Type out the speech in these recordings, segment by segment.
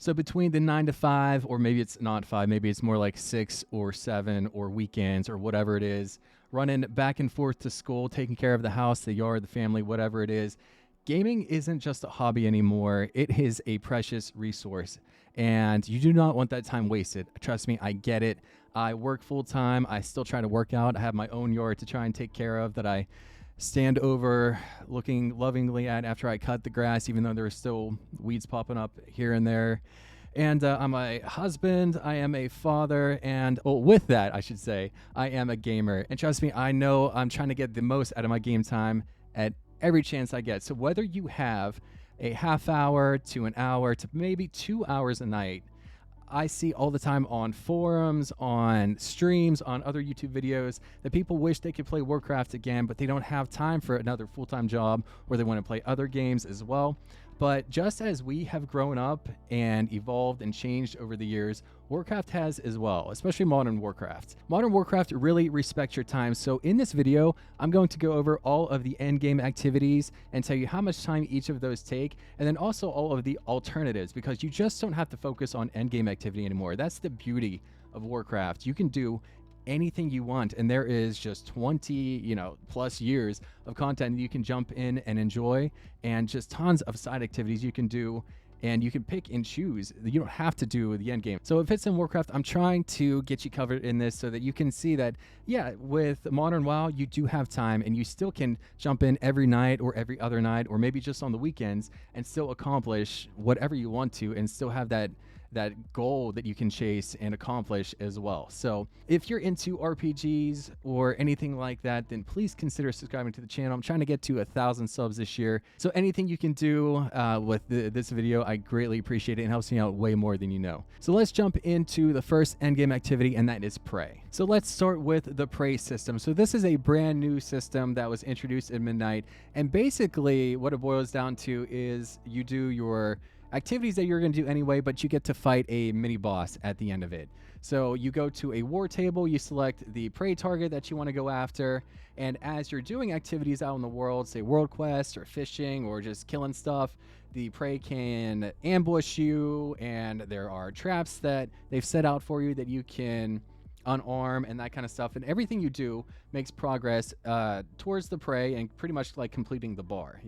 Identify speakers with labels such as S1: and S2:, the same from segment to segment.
S1: So between the 9 to 5, or maybe it's not 5, maybe it's more like 6 or 7 or weekends or whatever it is, running back and forth to school, taking care of the house, the yard, the family, whatever it is, gaming isn't just a hobby anymore. It is a precious resource, and you do not want that time wasted. Trust me, I get it. I work full time. I still try to work out. I have my own yard to try and take care of that I stand over looking lovingly at after I cut the grass, even though there are still weeds popping up here and there. And I'm a husband, I am a father, and with that, I should say, I am a gamer. And trust me, I know I'm trying to get the most out of my game time at every chance I get. So whether you have a half hour to an hour to maybe 2 hours a night, I see all the time on forums, on streams, on other YouTube videos that people wish they could play Warcraft again, but they don't have time for another full-time job, or they want to play other games as well. But just as we have grown up and evolved and changed over the years, Warcraft has as well, especially Modern Warcraft. Modern Warcraft really respects your time. So in this video, I'm going to go over all of the endgame activities and tell you how much time each of those take, and then also all of the alternatives, because you just don't have to focus on endgame activity anymore. That's the beauty of Warcraft. You can do anything you want, and there is just 20 plus years of content you can jump in and enjoy, and just tons of side activities you can do, and you can pick and choose. You don't have to do the end game. So if it's in Warcraft, I'm trying to get you covered in this so that you can see that, yeah, with modern WoW, you do have time, and you still can jump in every night or every other night, or maybe just on the weekends, and still accomplish whatever you want to, and still have that goal that you can chase and accomplish as well. So if you're into RPGs or anything like that, then please consider subscribing to the channel. I'm trying to get to 1,000 subs this year. So anything you can do with this video, I greatly appreciate it, and helps me out way more than you know. So let's jump into the first endgame activity, and that is Prey. So let's start with the Prey system. So this is a brand new system that was introduced at midnight. And basically what it boils down to is you do your activities that you're going to do anyway, but you get to fight a mini boss at the end of it. So you go to a war table, you select the prey target that you want to go after, and as you're doing activities out in the world, say world quests or fishing or just killing stuff, the prey can ambush you, and there are traps that they've set out for you that you can unarm and that kind of stuff, and everything you do makes progress towards the prey, and pretty much like completing the bar,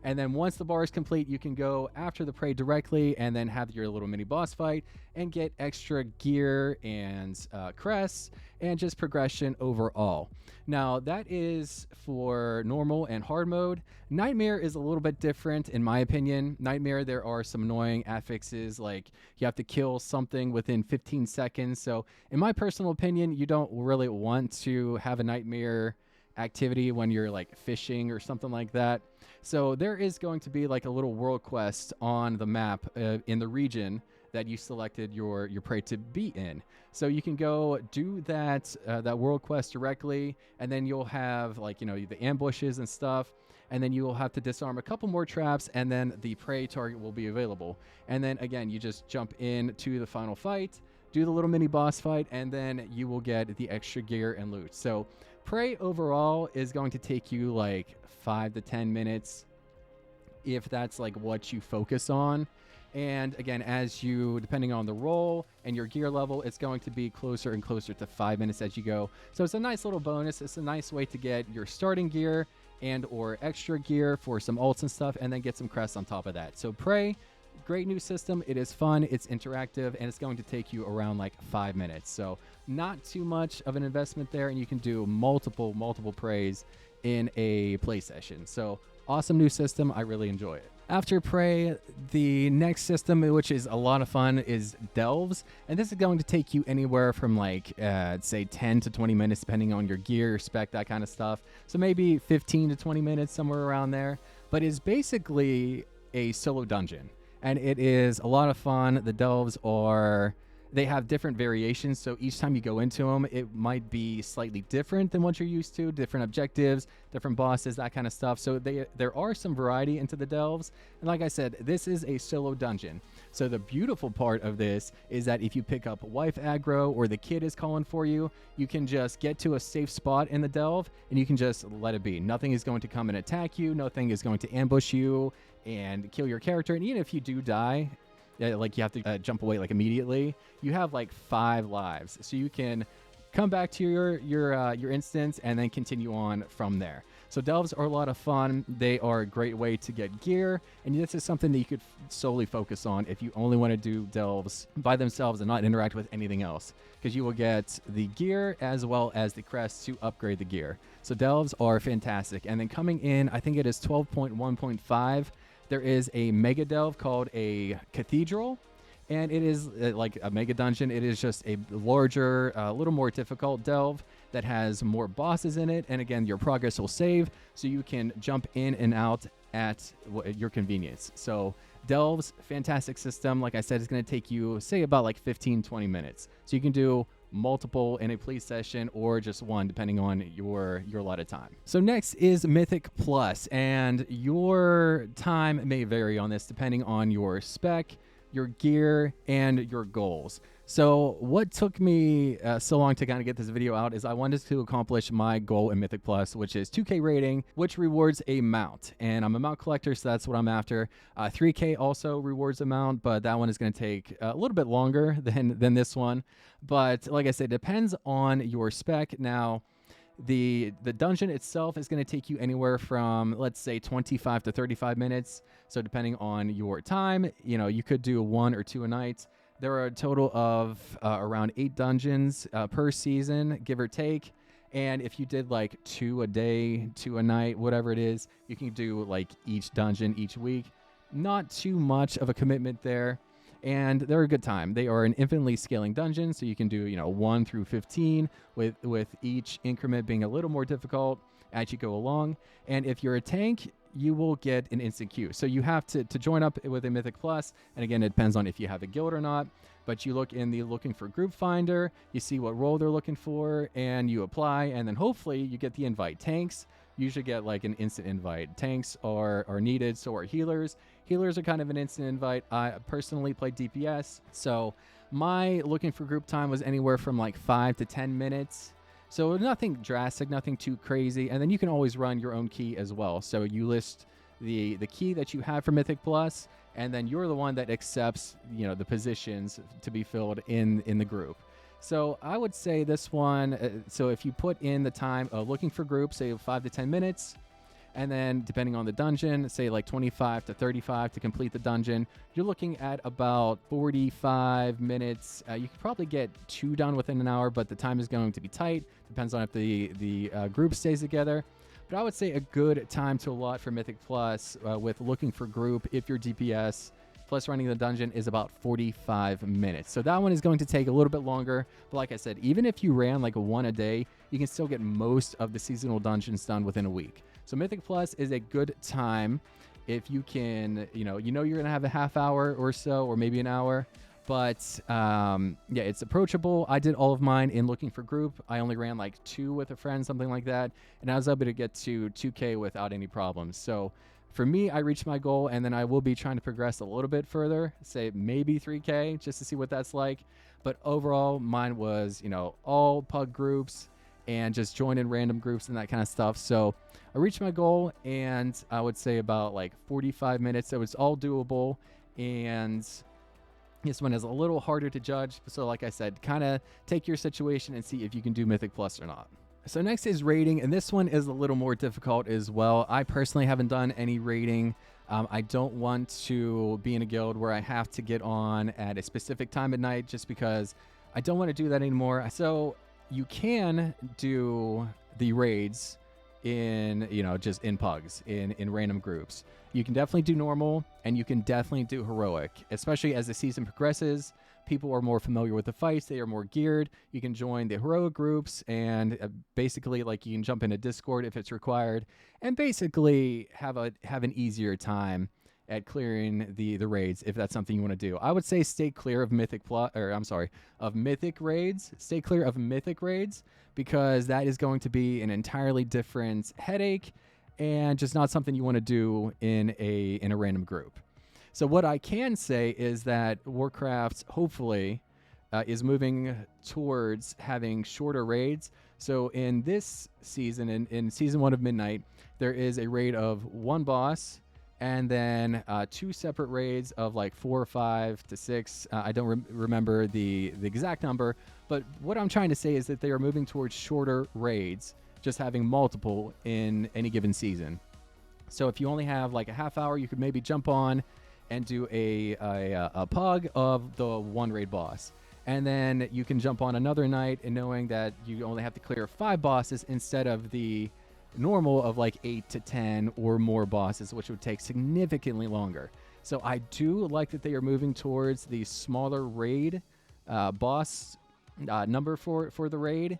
S1: and then once the bar is complete, you can go after the prey directly and then have your little mini boss fight and get extra gear and crests and just progression overall. Now that is for normal and hard mode. Nightmare is a little bit different in my opinion. Nightmare, there are some annoying affixes, like you have to kill something within 15 seconds. So in my personal opinion, you don't really want to have a nightmare activity when you're like fishing or something like that. So there is going to be like a little world quest on the map in the region that you selected your prey to be in. So you can go do that world quest directly, and then you'll have like the ambushes and stuff, and then you will have to disarm a couple more traps, and then the prey target will be available. And then again, you just jump into the final fight, do the little mini boss fight, and then you will get the extra gear and loot. So Prey overall is going to take you like 5 to 10 minutes if that's like what you focus on. And again, depending on the role and your gear level, it's going to be closer and closer to 5 minutes as you go. So it's a nice little bonus. It's a nice way to get your starting gear and or extra gear for some ults and stuff, and then get some crests on top of that. So Prey, great new system. It is fun, it's interactive, and it's going to take you around like 5 minutes. So not too much of an investment there, and you can do multiple Preys in a play session. So awesome new system. I really enjoy it. After Prey, the next system, which is a lot of fun, is Delves. And this is going to take you anywhere from like, say 10 to 20 minutes, depending on your gear, your spec, that kind of stuff. So maybe 15 to 20 minutes, somewhere around there. But it's basically a solo dungeon. And it is a lot of fun. The Delves they have different variations, so each time you go into them, it might be slightly different than what you're used to, different objectives, different bosses, that kind of stuff. So there are some variety into the Delves, and like I said, this is a solo dungeon. So the beautiful part of this is that if you pick up wife aggro or the kid is calling for you, you can just get to a safe spot in the Delve, and you can just let it be. Nothing is going to come and attack you, nothing is going to ambush you and kill your character, and even if you do die, like you have to jump away like immediately, you have like 5 lives, so you can come back to your instance and then continue on from there. So delves are a lot of fun. They are a great way to get gear, and this is something that you could solely focus on if you only want to do delves by themselves and not interact with anything else, because you will get the gear as well as the crests to upgrade the gear. So delves are fantastic. And then coming in, I think it is 12.1.5, there is a mega delve called a cathedral, and it is like a mega dungeon. It is just a larger, a little more difficult delve that has more bosses in it. And again, your progress will save, so you can jump in and out at your convenience. So delves, fantastic system. Like I said, it's going to take you, say, about like 15-20 minutes. So you can do multiple in a police session or just one, depending on your allotted time. So next is Mythic Plus, and your time may vary on this depending on your spec, your gear, and your goals. So what took me so long to kind of get this video out is I wanted to accomplish my goal in Mythic Plus, which is 2K rating, which rewards a mount. And I'm a mount collector, so that's what I'm after. 3K also rewards a mount, but that one is going to take a little bit longer than this one. But like I said, it depends on your spec. Now, the dungeon itself is going to take you anywhere from, let's say, 25 to 35 minutes. So depending on your time, you could do 1 or 2 a night. There are a total of around 8 dungeons per season, give or take. And if you did like 2 a day, 2 a night, whatever it is, you can do like each dungeon each week. Not too much of a commitment there. And they're a good time. They are an infinitely scaling dungeon, so you can do 1 through 15, with each increment being a little more difficult as you go along. And if you're a tank, you will get an instant queue. So you have to join up with a Mythic Plus, and again, it depends on if you have a guild or not. But you look in the looking for group finder, you see what role they're looking for, and you apply, and then hopefully you get the invite. Tanks usually get like an instant invite. Tanks are needed, so are healers. Healers are kind of an instant invite. I personally play DPS, so my looking for group time was anywhere from like 5 to 10 minutes. So nothing drastic, nothing too crazy. And then you can always run your own key as well. So you list the key that you have for Mythic Plus, and then you're the one that accepts the positions to be filled in the group. So I would say this one, so if you put in the time looking for groups, say 5 to 10 minutes, and then depending on the dungeon, say like 25 to 35 to complete the dungeon, you're looking at about 45 minutes. You could probably get 2 done within an hour, but the time is going to be tight. Depends on if the group stays together. But I would say a good time to allot for Mythic Plus with looking for group, if you're DPS, plus running the dungeon, is about 45 minutes. So that one is going to take a little bit longer. But like I said, even if you ran like 1 a day, you can still get most of the seasonal dungeons done within a week. So Mythic Plus is a good time if you can, you're going to have a half hour or so, or maybe an hour. But yeah, it's approachable. I did all of mine in looking for group. I only ran like 2 with a friend, something like that. And I was able to get to 2K without any problems. So for me, I reached my goal, and then I will be trying to progress a little bit further, say maybe 3K, just to see what that's like. But overall, mine was, all pug groups and just join in random groups and that kind of stuff. So I reached my goal, and I would say about like 45 minutes. So it's all doable. And this one is a little harder to judge. So like I said, kind of take your situation and see if you can do Mythic Plus or not. So next is raiding, and this one is a little more difficult as well. I personally haven't done any raiding. I don't want to be in a guild where I have to get on at a specific time at night, just because I don't want to do that anymore. So you can do the raids in, just in pugs, in random groups. You can definitely do normal, and you can definitely do heroic, especially as the season progresses. People are more familiar with the fights. They are more geared. You can join the heroic groups, and basically, like, you can jump into Discord if it's required, and basically have an easier time at clearing the raids if that's something you want to do. I would say stay clear of Mythic raids. Stay clear of Mythic raids, because that is going to be an entirely different headache and just not something you want to do in a random group. So what I can say is that Warcraft, hopefully, is moving towards having shorter raids. So in this season, in Season 1 of Midnight, there is a raid of 1 boss, and then 2 separate raids of like 4 or 5 to 6. I don't remember the exact number, but what I'm trying to say is that they are moving towards shorter raids, just having multiple in any given season. So if you only have like a half hour, you could maybe jump on and do a pug of the 1 raid boss. And then you can jump on another night and knowing that you only have to clear 5 bosses instead of the normal of like 8 to 10 or more bosses, which would take significantly longer. So I do like that they are moving towards the smaller raid boss number for the raid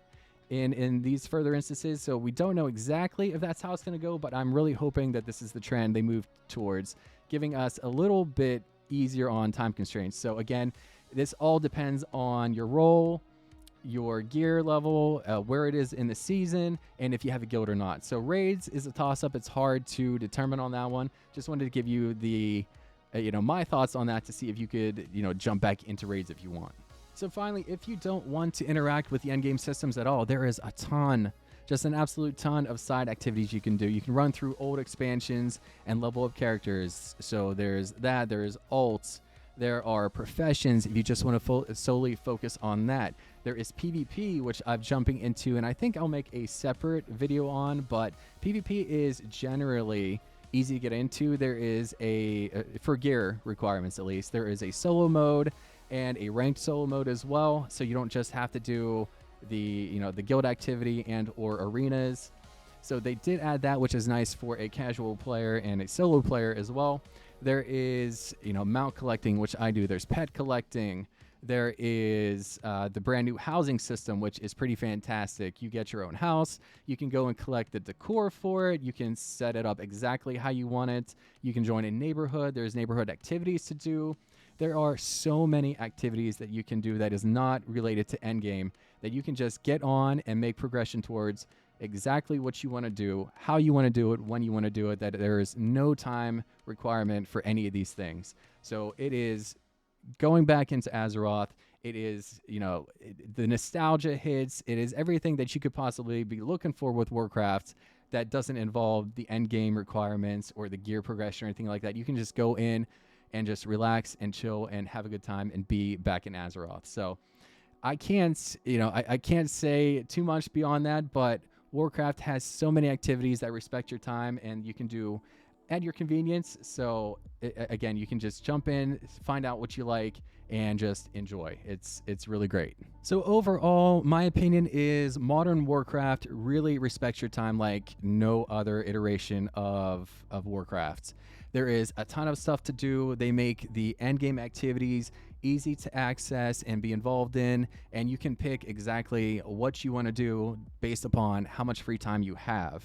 S1: in these further instances. So we don't know exactly if that's how it's going to go, but I'm really hoping that this is the trend they move towards, giving us a little bit easier on time constraints. So again, this all depends on your role, your gear level, where it is in the season, and if you have a guild or not. So raids is a toss-up. It's hard to determine on that one. Just wanted to give you the, my thoughts on that to see if you could, jump back into raids if you want. So finally, if you don't want to interact with the endgame systems at all, there is a ton, just an absolute ton of side activities you can do. You can run through old expansions and level up characters. So there's that, there's alts, there are professions if you just want to solely focus on that. There is PvP, which I'm jumping into, and I think I'll make a separate video on, but PvP is generally easy to get into. There is for gear requirements at least, there is a solo mode and a ranked solo mode as well, so you don't just have to do the guild activity and or arenas. So they did add that, which is nice for a casual player and a solo player as well. There is mount collecting, which I do. There's pet collecting. There is the brand new housing system, which is pretty fantastic. You get your own house. You can go and collect the decor for it. You can set it up exactly how you want it. You can join a neighborhood. There's neighborhood activities to do. There are so many activities that you can do that is not related to endgame that you can just get on and make progression towards exactly what you want to do, how you want to do it, when you want to do it, that there is no time requirement for any of these things. So it is going back into Azeroth. It is, the nostalgia hits. It is everything that you could possibly be looking for with Warcraft that doesn't involve the end game requirements or the gear progression or anything like that. You can just go in and just relax and chill and have a good time and be back in Azeroth. So I can't, I can't say too much beyond that, but Warcraft has so many activities that respect your time and you can do at your convenience. So again, you can just jump in, find out what you like, and just enjoy. It's really great. So overall, my opinion is modern Warcraft really respects your time like no other iteration of Warcraft. There is a ton of stuff to do. They make the endgame activities easy to access and be involved in, and you can pick exactly what you want to do based upon how much free time you have.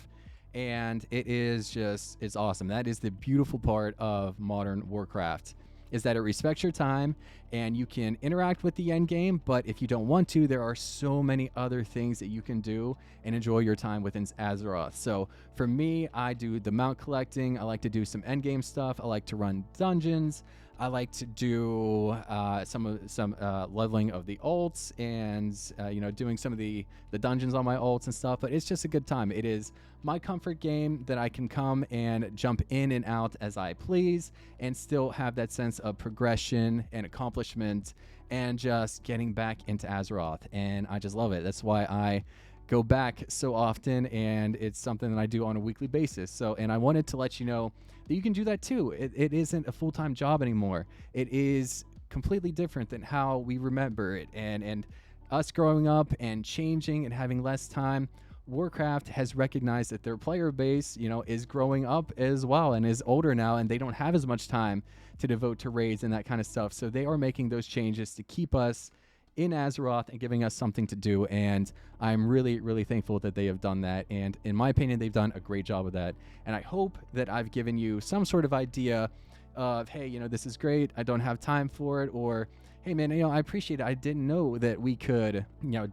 S1: And it's awesome. That is the beautiful part of modern Warcraft, is that it respects your time and you can interact with the end game, but if you don't want to, there are so many other things that you can do and enjoy your time within Azeroth. So for me, I do the mount collecting. I like to do some end game stuff. I like to run dungeons. I like to do some leveling of the ults and doing some of the dungeons on my ults and stuff. But it's just a good time. It is my comfort game that I can come and jump in and out as I please and still have that sense of progression and accomplishment and just getting back into Azeroth. And I just love it. That's why I go back so often, and it's something that I do on a weekly basis. So, and I wanted to let you know that you can do that too. It isn't a full-time job anymore. It is completely different than how we remember it. And us growing up and changing and having less time, Warcraft has recognized that their player base, is growing up as well and is older now, and they don't have as much time to devote to raids and that kind of stuff. So they are making those changes to keep us in Azeroth and giving us something to do, and I'm really, really thankful that they have done that, and in my opinion, they've done a great job of that, and I hope that I've given you some sort of idea of, hey, this is great, I don't have time for it, or, hey, man, I appreciate it, I didn't know that we could,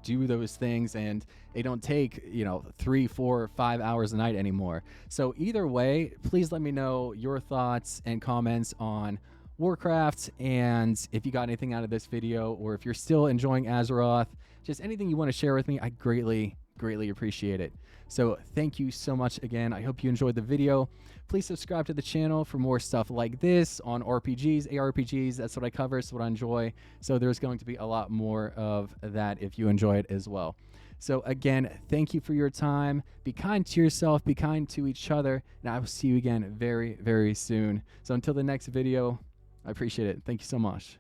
S1: do those things, and they don't take, 3, 4, 5 hours a night anymore. So either way, please let me know your thoughts and comments on Warcraft, and if you got anything out of this video, or if you're still enjoying Azeroth, just anything you want to share with me, I greatly greatly appreciate it. So thank you so much again. I hope you enjoyed the video. Please subscribe to the channel for more stuff like this on RPGs, ARPGs. That's what I cover. It's what I enjoy. So there's going to be a lot more of that if you enjoy it as well. So again, thank you for your time. Be kind to yourself, be kind to each other, and I will see you again very, very soon. So until the next video, I appreciate it. Thank you so much.